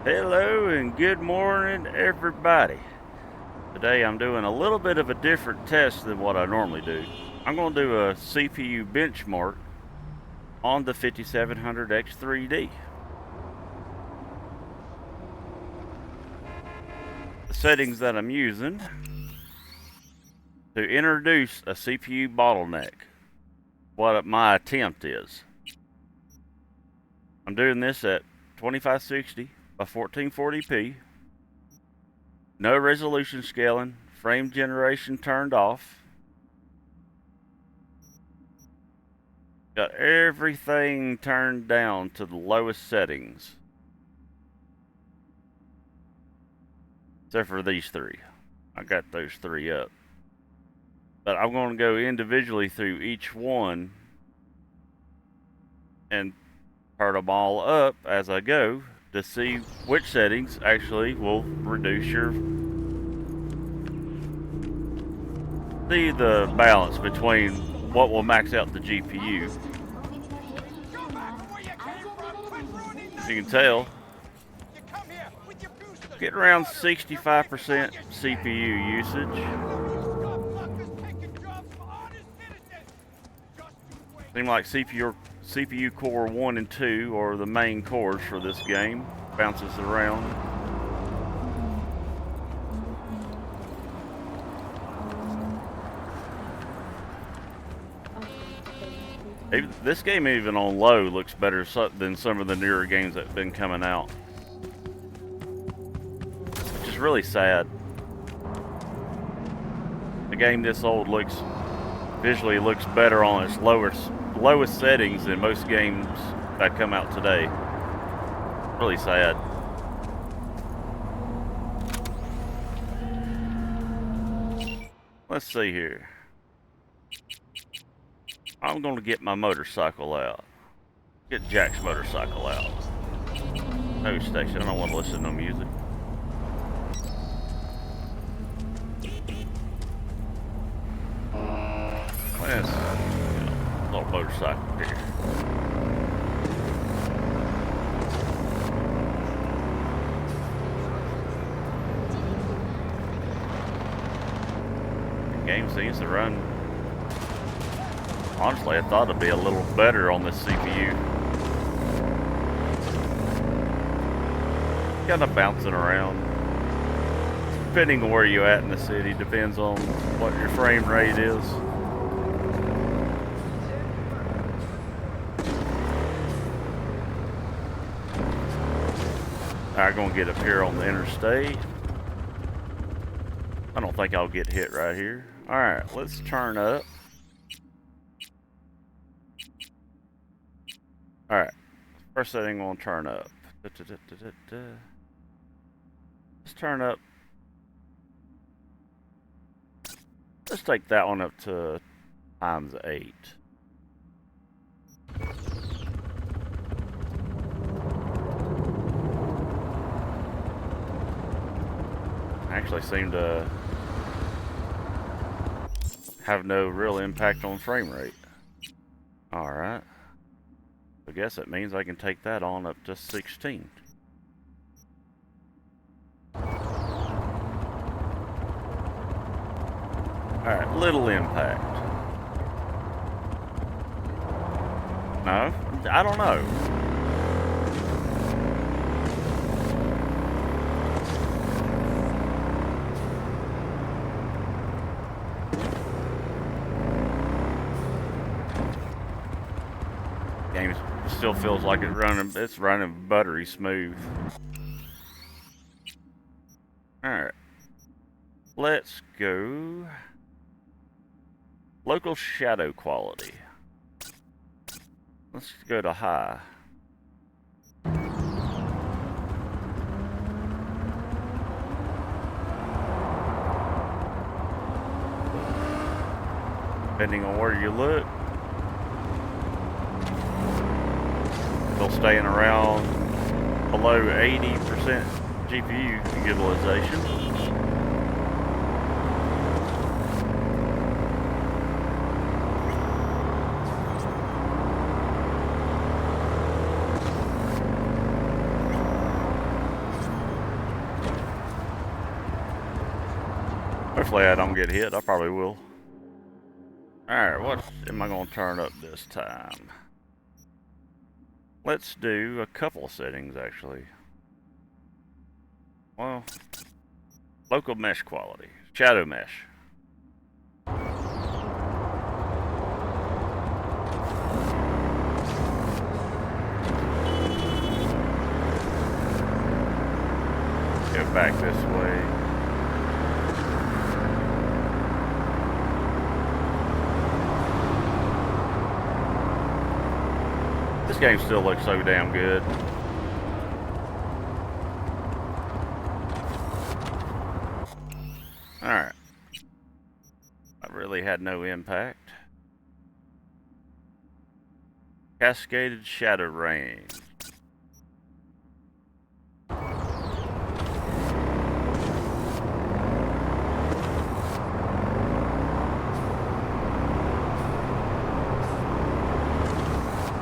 Hello and good morning, everybody. Today I'm doing a little bit of a different test than what I normally do. I'm going to do a CPU benchmark on the 5700X3D. The settings that I'm using to introduce a CPU bottleneck, what my attempt is. I'm doing this at 2560 by 1440p, no resolution scaling, frame generation turned off. Got everything turned down to the lowest settings. Except for these three. I got those three up. But I'm going to go individually through each one and turn them all up as I go to see which settings actually will reduce your... See the balance between what will max out the GPU. As you can tell, get around 65% CPU usage. Seem like CPU core 1 and 2 are the main cores for this game. Bounces around. This game, even on low, looks better than some of the newer games that have been coming out. Which is really sad. A game this old visually looks better on its lowest settings than most games that come out today. Really sad. Let's see here. I'm going to get my motorcycle out. Get Jack's motorcycle out. No station. I don't want to listen to no music. Let's get a little motorcycle here. The game seems to run. Honestly, I thought it'd be a little better on this CPU. Kind of bouncing around. Depending on where you're at in the city, depends on what your frame rate is. Alright, gonna get up here on the interstate. I don't think I'll get hit right here. Alright, let's turn up. Alright, first setting I'm gonna turn up. Let's turn up. Let's take that one up to ×8. Actually seem to have no real impact on frame rate. Alright. I guess it means I can take that on up to 16. Alright, little impact. No? I don't know. Game still feels like it's running buttery smooth. Alright. Let's go local shadow quality. Let's go to high. Depending on where you look, still staying around below 80% GPU utilization. Hopefully I don't get hit. I probably will. Alright, what am I going to turn up this time? Let's do a couple of settings, actually. Well, local mesh quality. Shadow mesh. Go back this way. This game still looks so damn good. Alright. I really had no impact. Cascaded shadow rain.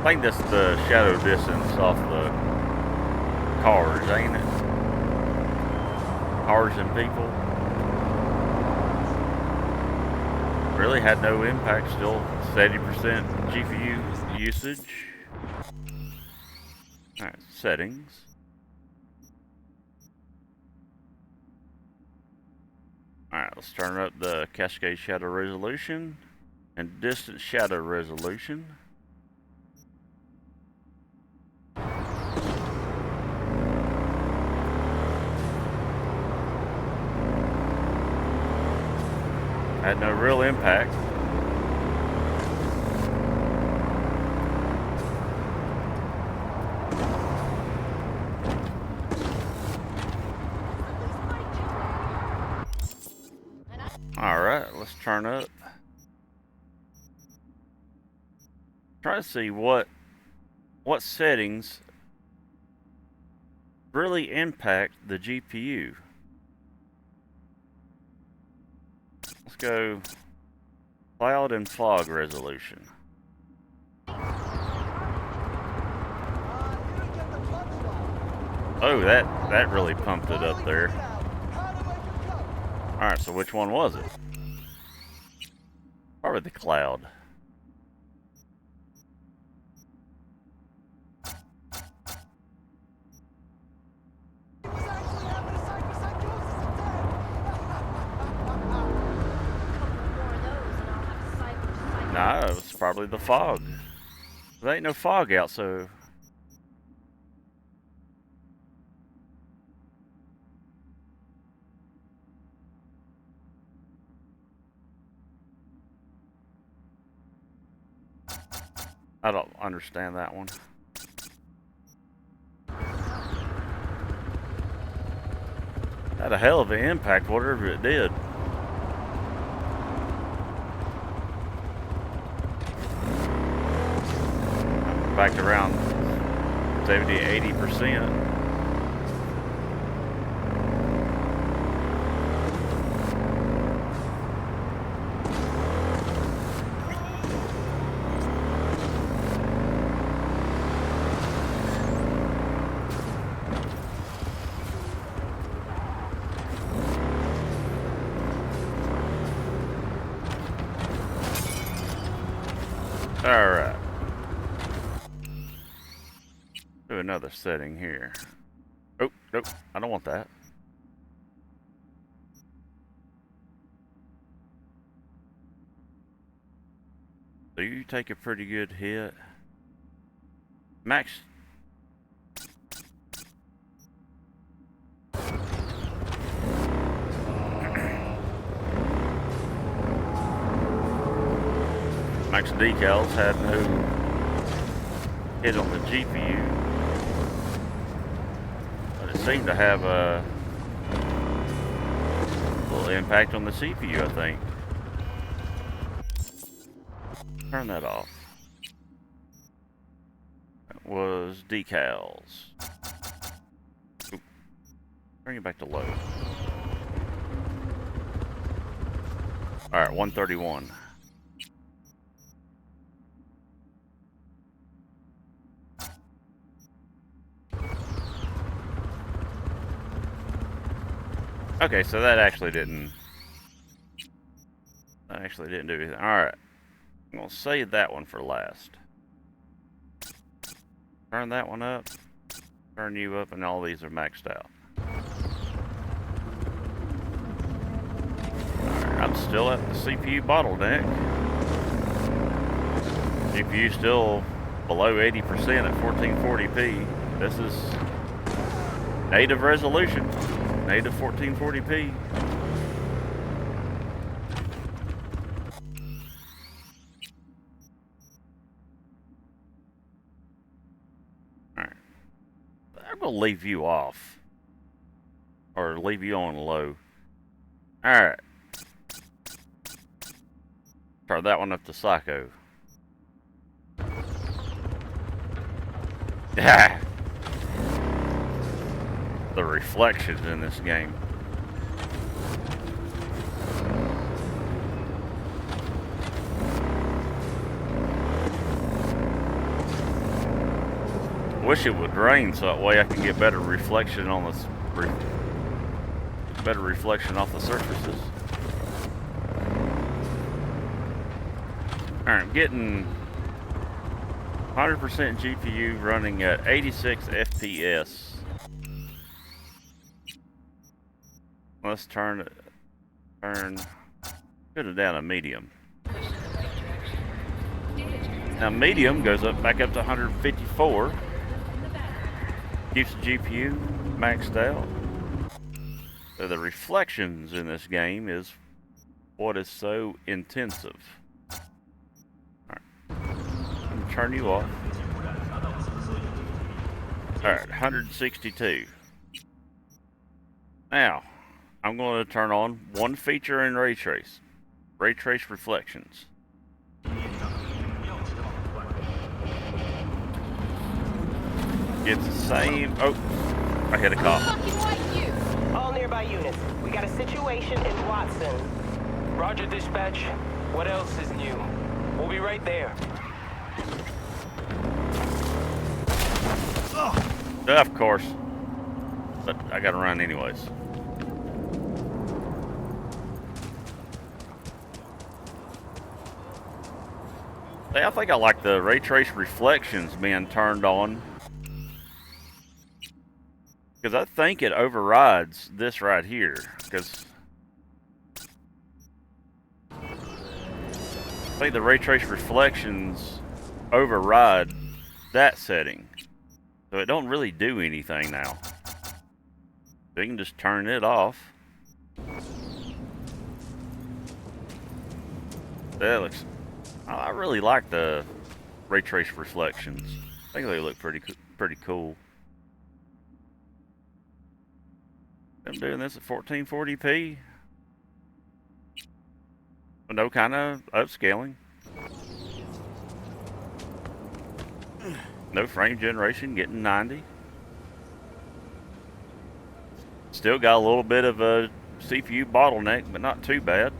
I think that's the shadow distance off the cars, ain't it? Cars and people. Really had no impact, still 70% GPU usage. Alright, settings. Alright, let's turn up the cascade shadow resolution and distance shadow resolution. Had no real impact. Alright, let's turn up. Try to see what settings really impact the GPU. Let's go cloud and fog resolution. Oh, that really pumped it up there. Alright, so which one was it? Probably the cloud. Nah, it was probably the fog. There ain't no fog out, so... I don't understand that one. Had a hell of an impact, whatever it did. Back to around 70–80%. Alright. Do another setting here. Oh, nope, I don't want that. So you take a pretty good hit. Max. Max decals had no hit on the GPU, but it seemed to have a little impact on the CPU, I think. Turn that off. That was decals. Oop. Bring it back to low. Alright, 131. Okay, so that actually didn't actually didn't do anything. Alright. I'm going to save that one for last. Turn that one up. Turn you up, and all these are maxed out. Alright, I'm still at the CPU bottleneck. GPU still below 80% at 1440p. This is native resolution. Native 1440p. Alright. I'm going to leave you off. Or leave you on low. Alright. Turn that one up to Psycho. The reflections in this game. Wish it would rain so that way I can get better reflection on this, better reflection off the surfaces. Alright, getting 100% GPU running at 86 FPS. Let's turn it down to medium. Now medium goes back up to 154. Keeps the GPU maxed out. So the reflections in this game is what is so intensive. Turn you off. Alright, 162. Now, I'm going to turn on one feature in Ray Trace. Ray Trace reflections. It's the same. Oh, I hit a cop. All nearby units. We got a situation in Watson. Roger, dispatch. What else is new? We'll be right there. Of course. But I gotta run anyways. I think I like the Ray Trace reflections being turned on. Because I think it overrides this right here. Because I think the Ray Trace reflections override that setting. So it don't really do anything now. So you can just turn it off. That looks... I really like the Ray Trace reflections. I think they look pretty cool. I'm doing this at 1440p. No kind of upscaling. No frame generation, getting 90. Still got a little bit of a CPU bottleneck, but not too bad.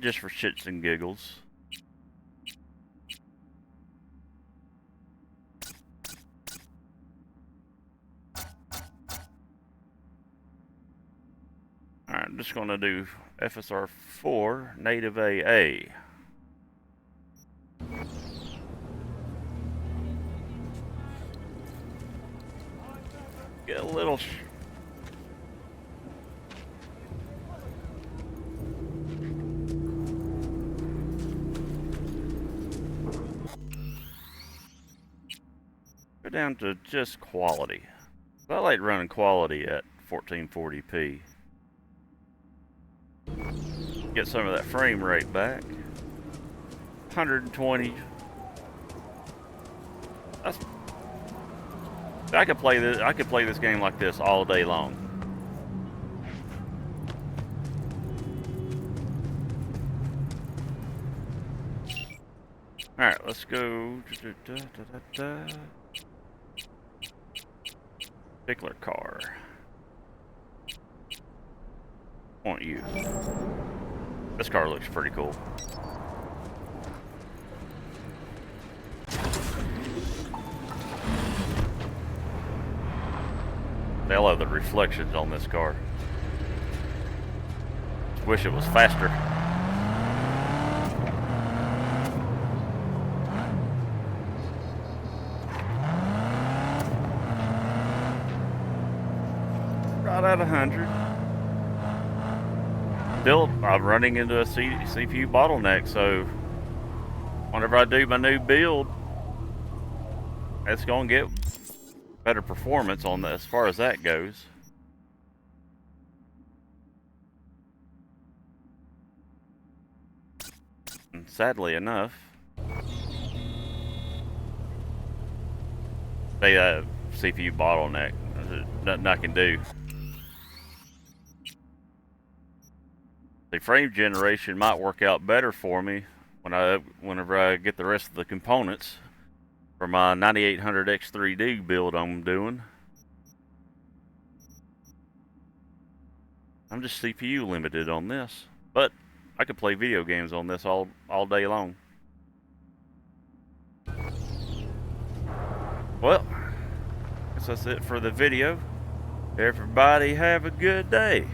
Just for shits and giggles. Alright, I'm just going to do FSR 4 Native AA. Get a little... Go down to just quality. I like running quality at 1440p. Get some of that frame rate back. 120. That's... I could play this game like this all day long. All right, let's go. Particular car. Want you? This car looks pretty cool. I love the reflections on this car. Wish it was faster. Right at 100. Still, I'm running into a CPU bottleneck, so whenever I do my new build, it's going to get better performance on that as far as that goes. And sadly enough, they CPU bottleneck. There's nothing I can do. The frame generation might work out better for me whenever I get the rest of the components for my 9800 X3D build I'm doing. I'm just CPU limited on this, but I could play video games on this all day long. Well, I guess that's it for the video. Everybody have a good day.